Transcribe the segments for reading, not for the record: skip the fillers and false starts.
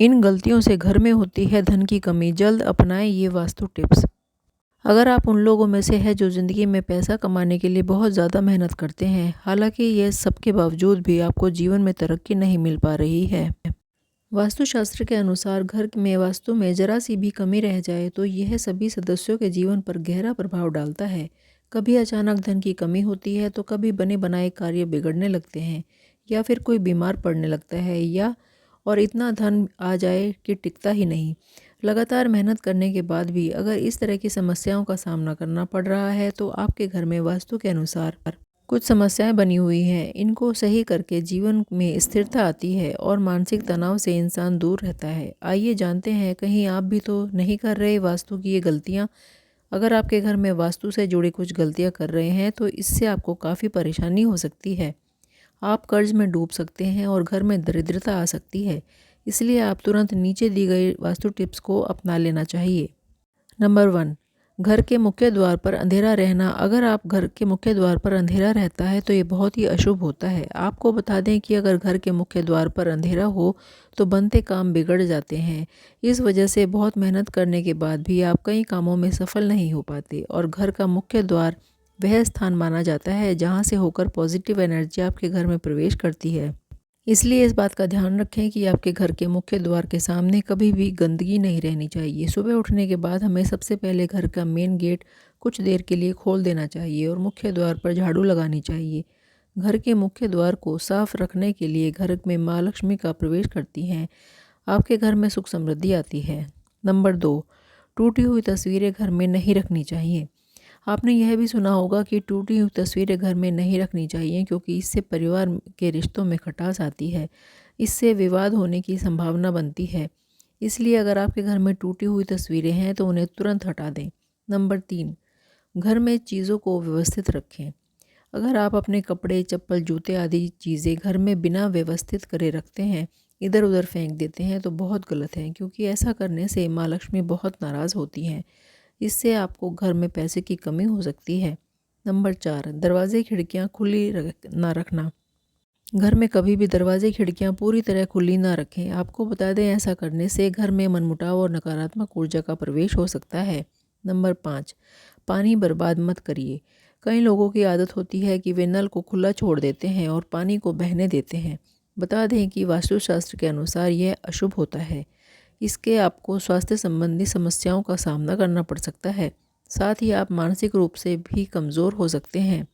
इन गलतियों से घर में होती है धन की कमी। जल्द अपनाएं ये वास्तु टिप्स। अगर आप उन लोगों में से हैं जो ज़िंदगी में पैसा कमाने के लिए बहुत ज़्यादा मेहनत करते हैं, हालांकि ये सब के बावजूद भी आपको जीवन में तरक्की नहीं मिल पा रही है। वास्तुशास्त्र के अनुसार घर में वास्तु में जरा सी भी कमी रह जाए तो यह सभी सदस्यों के जीवन पर गहरा प्रभाव डालता है। कभी अचानक धन की कमी होती है तो कभी बने बनाए कार्य बिगड़ने लगते हैं, या फिर कोई बीमार पड़ने लगता है, या और इतना धन आ जाए कि टिकता ही नहीं। लगातार मेहनत करने के बाद भी अगर इस तरह की समस्याओं का सामना करना पड़ रहा है तो आपके घर में वास्तु के अनुसार कुछ समस्याएं बनी हुई हैं। इनको सही करके जीवन में स्थिरता आती है और मानसिक तनाव से इंसान दूर रहता है। आइए जानते हैं, कहीं आप भी तो नहीं कर रहे वास्तु की ये गलतियां। अगर आपके घर में वास्तु से जुड़ी कुछ गलतियां कर रहे हैं तो इससे आपको काफ़ी परेशानी हो सकती है। आप कर्ज में डूब सकते हैं और घर में दरिद्रता आ सकती है। इसलिए आप तुरंत नीचे दी गई वास्तु टिप्स को अपना लेना चाहिए। नंबर 1, घर के मुख्य द्वार पर अंधेरा रहना। अगर आप घर के मुख्य द्वार पर अंधेरा रहता है तो ये बहुत ही अशुभ होता है। आपको बता दें कि अगर घर के मुख्य द्वार पर अंधेरा हो तो बनते काम बिगड़ जाते हैं। इस वजह से बहुत मेहनत करने के बाद भी आप कई कामों में सफल नहीं हो पाते। और घर का मुख्य द्वार वह स्थान माना जाता है जहाँ से होकर पॉजिटिव एनर्जी आपके घर में प्रवेश करती है। इसलिए इस बात का ध्यान रखें कि आपके घर के मुख्य द्वार के सामने कभी भी गंदगी नहीं रहनी चाहिए। सुबह उठने के बाद हमें सबसे पहले घर का मेन गेट कुछ देर के लिए खोल देना चाहिए और मुख्य द्वार पर झाड़ू लगानी चाहिए। घर के मुख्य द्वार को साफ रखने के लिए घर में माँ लक्ष्मी का प्रवेश करती हैं। आपके घर में सुख समृद्धि आती है। नंबर 2, टूटी हुई तस्वीरें घर में नहीं रखनी चाहिए। आपने यह भी सुना होगा कि टूटी हुई तस्वीरें घर में नहीं रखनी चाहिए, क्योंकि इससे परिवार के रिश्तों में खटास आती है। इससे विवाद होने की संभावना बनती है। इसलिए अगर आपके घर में टूटी हुई तस्वीरें हैं तो उन्हें तुरंत हटा दें। नंबर 3, घर में चीज़ों को व्यवस्थित रखें। अगर आप अपने कपड़े, चप्पल, जूते आदि चीज़ें घर में बिना व्यवस्थित करे रखते हैं, इधर उधर फेंक देते हैं, तो बहुत गलत है, क्योंकि ऐसा करने से माँ लक्ष्मी बहुत नाराज़ होती हैं। इससे आपको घर में पैसे की कमी हो सकती है। नंबर 4, दरवाजे खिड़कियां खुली ना रखना। घर में कभी भी दरवाजे खिड़कियां पूरी तरह खुली ना रखें। आपको बता दें, ऐसा करने से घर में मनमुटाव और नकारात्मक ऊर्जा का प्रवेश हो सकता है। नंबर 5, पानी बर्बाद मत करिए। कई लोगों की आदत होती है कि वे नल को खुला छोड़ देते हैं और पानी को बहने देते हैं। बता दें कि वास्तुशास्त्र के अनुसार यह अशुभ होता है। इसके आपको स्वास्थ्य संबंधी समस्याओं का सामना करना पड़ सकता है। साथ ही आप मानसिक रूप से भी कमज़ोर हो सकते हैं।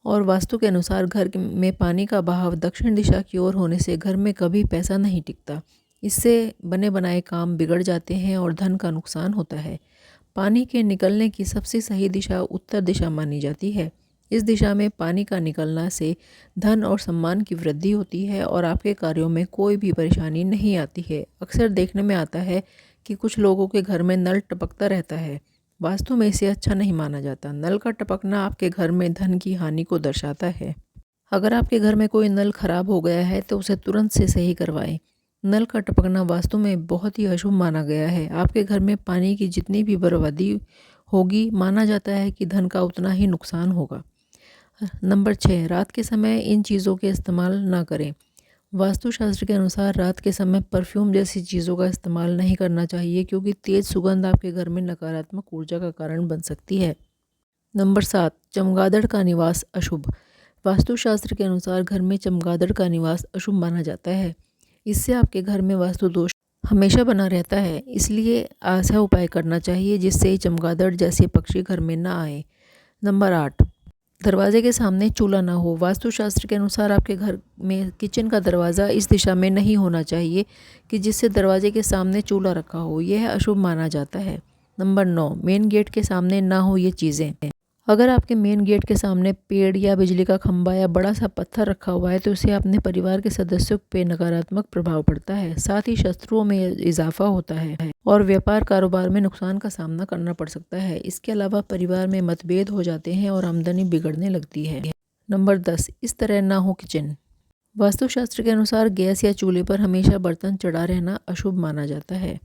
और वास्तु के अनुसार घर में पानी का बहाव दक्षिण दिशा की ओर होने से घर में कभी पैसा नहीं टिकता। इससे बने बनाए काम बिगड़ जाते हैं और धन का नुकसान होता है। पानी के निकलने की सबसे सही दिशा उत्तर दिशा मानी जाती है। इस दिशा में पानी का निकलना से धन और सम्मान की वृद्धि होती है और आपके कार्यों में कोई भी परेशानी नहीं आती है। अक्सर देखने में आता है कि कुछ लोगों के घर में नल टपकता रहता है। वास्तु में इसे अच्छा नहीं माना जाता। नल का टपकना आपके घर में धन की हानि को दर्शाता है। अगर आपके घर में कोई नल खराब हो गया है तो उसे तुरंत से सही करवाएं। नल का टपकना वास्तु में बहुत ही अशुभ माना गया है। आपके घर में पानी की जितनी भी बर्बादी होगी, माना जाता है कि धन का उतना ही नुकसान होगा। नंबर 6, रात के समय इन चीज़ों के इस्तेमाल ना करें। वास्तुशास्त्र के अनुसार रात के समय परफ्यूम जैसी चीज़ों का इस्तेमाल नहीं करना चाहिए, क्योंकि तेज़ सुगंध आपके घर में नकारात्मक ऊर्जा का कारण बन सकती है। नंबर 7, चमगादड़ का निवास अशुभ। वास्तुशास्त्र के अनुसार घर में चमगादड़ का निवास अशुभ माना जाता है। इससे आपके घर में वास्तु दोष हमेशा बना रहता है। इसलिए ऐसा उपाय करना चाहिए जिससे चमगादड़ जैसे पक्षी घर में ना आए। नंबर 8, दरवाजे के सामने चूल्हा ना हो। वास्तुशास्त्र के अनुसार आपके घर में किचन का दरवाज़ा इस दिशा में नहीं होना चाहिए कि जिससे दरवाजे के सामने चूल्हा रखा हो। यह अशुभ माना जाता है। नंबर 9, मेन गेट के सामने ना हो ये चीज़ें। अगर आपके मेन गेट के सामने पेड़ या बिजली का खंभा या बड़ा सा पत्थर रखा हुआ है तो इससे अपने परिवार के सदस्यों पे नकारात्मक प्रभाव पड़ता है। साथ ही शत्रुओं में इजाफा होता है और व्यापार कारोबार में नुकसान का सामना करना पड़ सकता है। इसके अलावा परिवार में मतभेद हो जाते हैं और आमदनी बिगड़ने लगती है। नंबर 10, इस तरह ना हो किचन। वास्तुशास्त्र के अनुसार गैस या चूल्हे पर हमेशा बर्तन चढ़ा रहना अशुभ माना जाता है।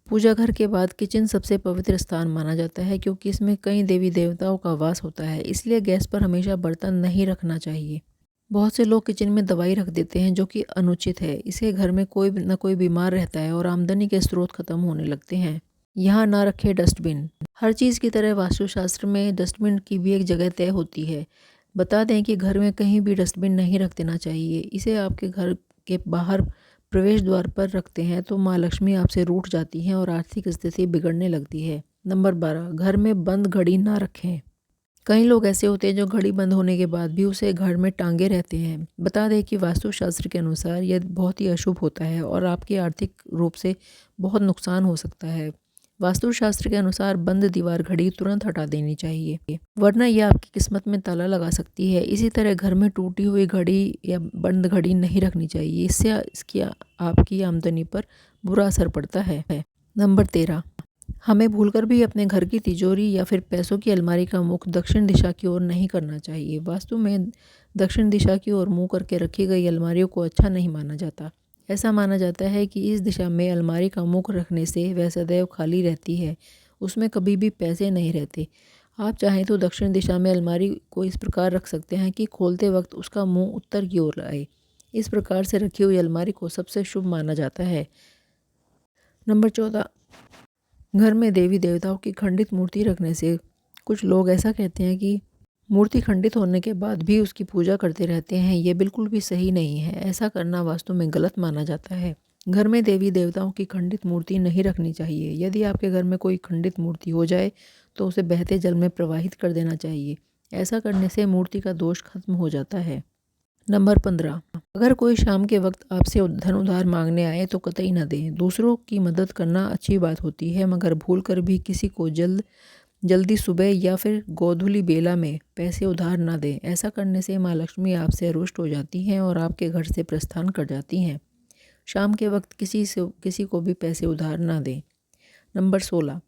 पूजा घर के बाद किचन सबसे पवित्र स्थान माना जाता है, क्योंकि इसमें कई देवी देवताओं का वास होता है। इसलिए गैस पर हमेशा बर्तन नहीं रखना चाहिए। बहुत से लोग किचन में दवाई रख देते हैं जो कि अनुचित है। इससे घर में कोई न कोई बीमार रहता है और आमदनी के स्रोत खत्म होने लगते हैं। यहाँ ना रखें डस्टबिन। हर चीज़ की तरह वास्तुशास्त्र में डस्टबिन की भी एक जगह तय होती है। बता दें कि घर में कहीं भी डस्टबिन नहीं रख देना चाहिए। इसे आपके घर के बाहर प्रवेश द्वार पर रखते हैं तो माँ लक्ष्मी आपसे रूठ जाती हैं और आर्थिक स्थिति बिगड़ने लगती है। नंबर 12, घर में बंद घड़ी ना रखें। कई लोग ऐसे होते हैं जो घड़ी बंद होने के बाद भी उसे घर में टांगे रहते हैं। बता दें कि वास्तुशास्त्र के अनुसार यह बहुत ही अशुभ होता है और आपके आर्थिक रूप से बहुत नुकसान हो सकता है। वास्तुशास्त्र के अनुसार बंद दीवार घड़ी तुरंत हटा देनी चाहिए, वरना यह आपकी किस्मत में ताला लगा सकती है। इसी तरह घर में टूटी हुई घड़ी या बंद घड़ी नहीं रखनी चाहिए। इससे इसकी आपकी आमदनी पर बुरा असर पड़ता है। नंबर 13, हमें भूलकर भी अपने घर की तिजोरी या फिर पैसों की अलमारी का मुख दक्षिण दिशा की ओर नहीं करना चाहिए। वास्तु में दक्षिण दिशा की ओर मुंह करके रखी गई अलमारियों को अच्छा नहीं माना जाता। ऐसा माना जाता है कि इस दिशा में अलमारी का मुख रखने से वह सदैव खाली रहती है, उसमें कभी भी पैसे नहीं रहते। आप चाहें तो दक्षिण दिशा में अलमारी को इस प्रकार रख सकते हैं कि खोलते वक्त उसका मुंह उत्तर की ओर आए। इस प्रकार से रखी हुई अलमारी को सबसे शुभ माना जाता है। नंबर 14, घर में देवी देवताओं की खंडित मूर्ति रखने से कुछ लोग ऐसा कहते हैं कि मूर्ति खंडित होने के बाद भी उसकी पूजा करते रहते हैं। ये बिल्कुल भी सही नहीं है। ऐसा करना वास्तु में गलत माना जाता है। घर में देवी देवताओं की खंडित मूर्ति नहीं रखनी चाहिए। यदि आपके घर में कोई खंडित मूर्ति हो जाए तो उसे बहते जल में प्रवाहित कर देना चाहिए। ऐसा करने से मूर्ति का दोष खत्म हो जाता है। नंबर 15, अगर कोई शाम के वक्त आपसे धन उधार मांगने आए तो कतई न दें। दूसरों की मदद करना अच्छी बात होती है, मगर भूलकर भी किसी को जल्दी सुबह या फिर गोधूली बेला में पैसे उधार ना दें। ऐसा करने से माँ लक्ष्मी आपसे रुष्ट हो जाती हैं और आपके घर से प्रस्थान कर जाती हैं। शाम के वक्त किसी को भी पैसे उधार ना दें। नंबर 16,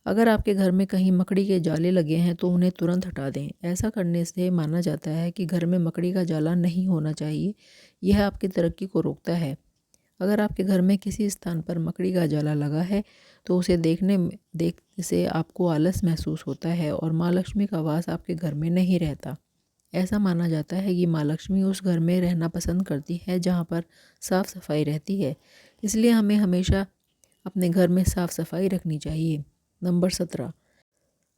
अगर आपके घर में कहीं मकड़ी के जाले लगे हैं तो उन्हें तुरंत हटा दें। ऐसा करने से माना जाता है कि घर में मकड़ी का जाला नहीं होना चाहिए। यह आपकी तरक्की को रोकता है। अगर आपके घर में किसी स्थान पर मकड़ी का जाला लगा है तो उसे देखने से आपको आलस महसूस होता है और माँ लक्ष्मी का वास आपके घर में नहीं रहता। ऐसा माना जाता है कि माँ लक्ष्मी उस घर में रहना पसंद करती है जहाँ पर साफ़ सफाई रहती है। इसलिए हमें हमेशा अपने घर में साफ़ सफाई रखनी चाहिए। नंबर 17,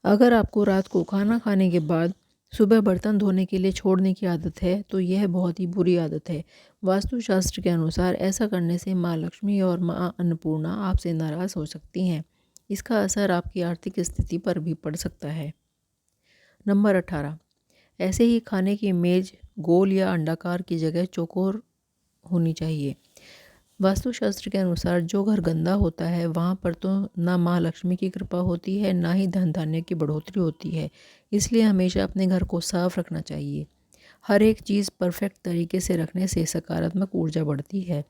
अगर आपको रात को खाना खाने के बाद सुबह बर्तन धोने के लिए छोड़ने की आदत है तो यह बहुत ही बुरी आदत है। वास्तुशास्त्र के अनुसार ऐसा करने से माँ लक्ष्मी और माँ अन्नपूर्णा आपसे नाराज़ हो सकती हैं। इसका असर आपकी आर्थिक स्थिति पर भी पड़ सकता है। नंबर 18, ऐसे ही खाने की मेज़ गोल या अंडाकार की जगह चौकोर होनी चाहिए। वास्तुशास्त्र के अनुसार जो घर गंदा होता है वहाँ पर तो ना माँ लक्ष्मी की कृपा होती है, ना ही धन धान्य की बढ़ोतरी होती है। इसलिए हमेशा अपने घर को साफ रखना चाहिए। हर एक चीज़ परफेक्ट तरीके से रखने से सकारात्मक ऊर्जा बढ़ती है।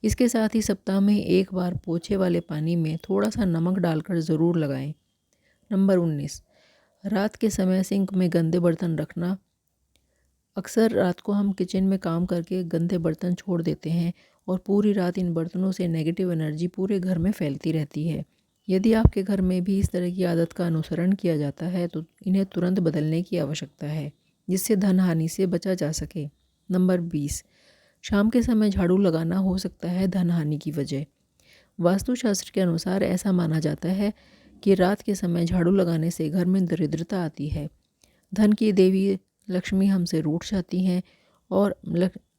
इसके साथ ही सप्ताह में एक बार पोछे वाले पानी में थोड़ा सा नमक डालकर ज़रूर लगाएं। नंबर 19, रात के समय सिंक में गंदे बर्तन रखना। अक्सर रात को हम किचन में काम करके गंदे बर्तन छोड़ देते हैं और पूरी रात इन बर्तनों से नेगेटिव एनर्जी पूरे घर में फैलती रहती है। यदि आपके घर में भी इस तरह की आदत का अनुसरण किया जाता है तो इन्हें तुरंत बदलने की आवश्यकता है, जिससे धन हानि से बचा जा सके। नंबर 20, शाम के समय झाड़ू लगाना हो सकता है धन हानि की वजह। वास्तुशास्त्र के अनुसार ऐसा माना जाता है कि रात के समय झाड़ू लगाने से घर में दरिद्रता आती है, धन की देवी लक्ष्मी हमसे रूठ जाती हैं और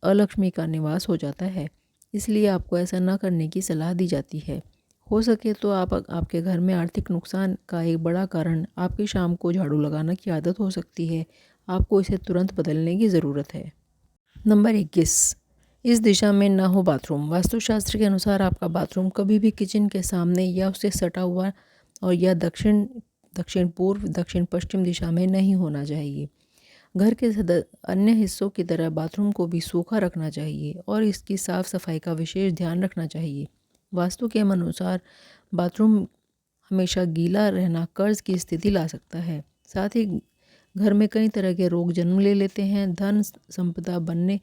अलक्ष्मी का निवास हो जाता है। इसलिए आपको ऐसा ना करने की सलाह दी जाती है। हो सके तो आपके घर में आर्थिक नुकसान का एक बड़ा कारण आपकी शाम को झाड़ू लगाना की आदत हो सकती है। आपको इसे तुरंत बदलने की ज़रूरत है। नंबर 21, इस दिशा में ना हो बाथरूम। वास्तुशास्त्र के अनुसार आपका बाथरूम कभी भी किचन के सामने या उससे सटा हुआ और या दक्षिण पूर्व दक्षिण पश्चिम दिशा में नहीं होना चाहिए। घर के अन्य हिस्सों की तरह बाथरूम को भी सूखा रखना चाहिए और इसकी साफ़ सफाई का विशेष ध्यान रखना चाहिए। वास्तु के अनुसार बाथरूम हमेशा गीला रहना कर्ज की स्थिति ला सकता है। साथ ही घर में कई तरह के रोग जन्म ले लेते हैं। धन संपदा बनने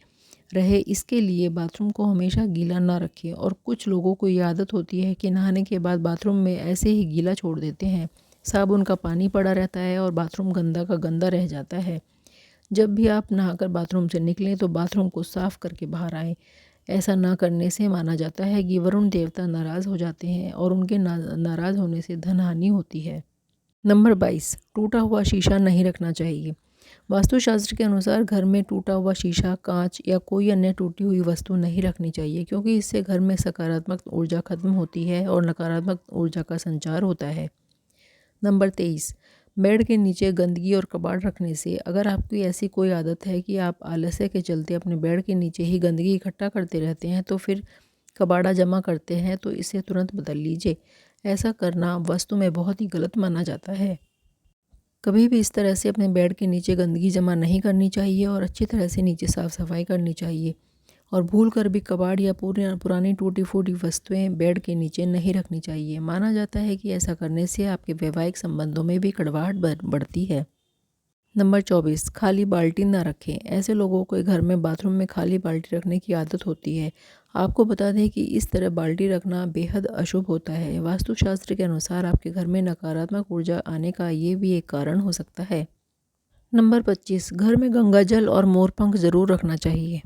रहे इसके लिए बाथरूम को हमेशा गीला ना रखें। और कुछ लोगों को ये आदत होती है कि नहाने के बाद बाथरूम में ऐसे ही गीला छोड़ देते हैं। साबुन का पानी पड़ा रहता है और बाथरूम गंदा का गंदा रह जाता है, जब भी आप नहाकर बाथरूम से निकलें तो बाथरूम को साफ करके बाहर आएं। ऐसा ना करने से माना जाता है कि वरुण देवता नाराज़ हो जाते हैं और उनके नाराज़ होने से धन हानि होती है। नंबर 22, टूटा हुआ शीशा नहीं रखना चाहिए। वास्तुशास्त्र के अनुसार घर में टूटा हुआ शीशा, कांच या कोई अन्य टूटी हुई वस्तु नहीं रखनी चाहिए, क्योंकि इससे घर में सकारात्मक ऊर्जा खत्म होती है और नकारात्मक ऊर्जा का संचार होता है। नंबर 23, बेड के नीचे गंदगी और कबाड़ रखने से, अगर आपकी ऐसी कोई आदत है कि आप आलस्य के चलते अपने बेड के नीचे ही गंदगी इकट्ठा करते रहते हैं तो फिर कबाड़ा जमा करते हैं, तो इसे तुरंत बदल लीजिए। ऐसा करना वास्तु में बहुत ही गलत माना जाता है। कभी भी इस तरह से अपने बेड के नीचे गंदगी जमा नहीं करनी चाहिए और अच्छी तरह से नीचे साफ़ सफाई करनी चाहिए। और भूल कर भी कबाड़ या पुरानी टूटी फूटी वस्तुएं बेड के नीचे नहीं रखनी चाहिए। माना जाता है कि ऐसा करने से आपके वैवाहिक संबंधों में भी कड़वाहट बढ़ती है। नंबर 24, खाली बाल्टी ना रखें। ऐसे लोगों के घर में बाथरूम में खाली बाल्टी रखने की आदत होती है। आपको बता दें कि इस तरह बाल्टी रखना बेहद अशुभ होता है। वास्तुशास्त्र के अनुसार आपके घर में नकारात्मक ऊर्जा आने का ये भी एक कारण हो सकता है। नंबर 25, घर में गंगा जल और मोरपंख ज़रूर रखना चाहिए।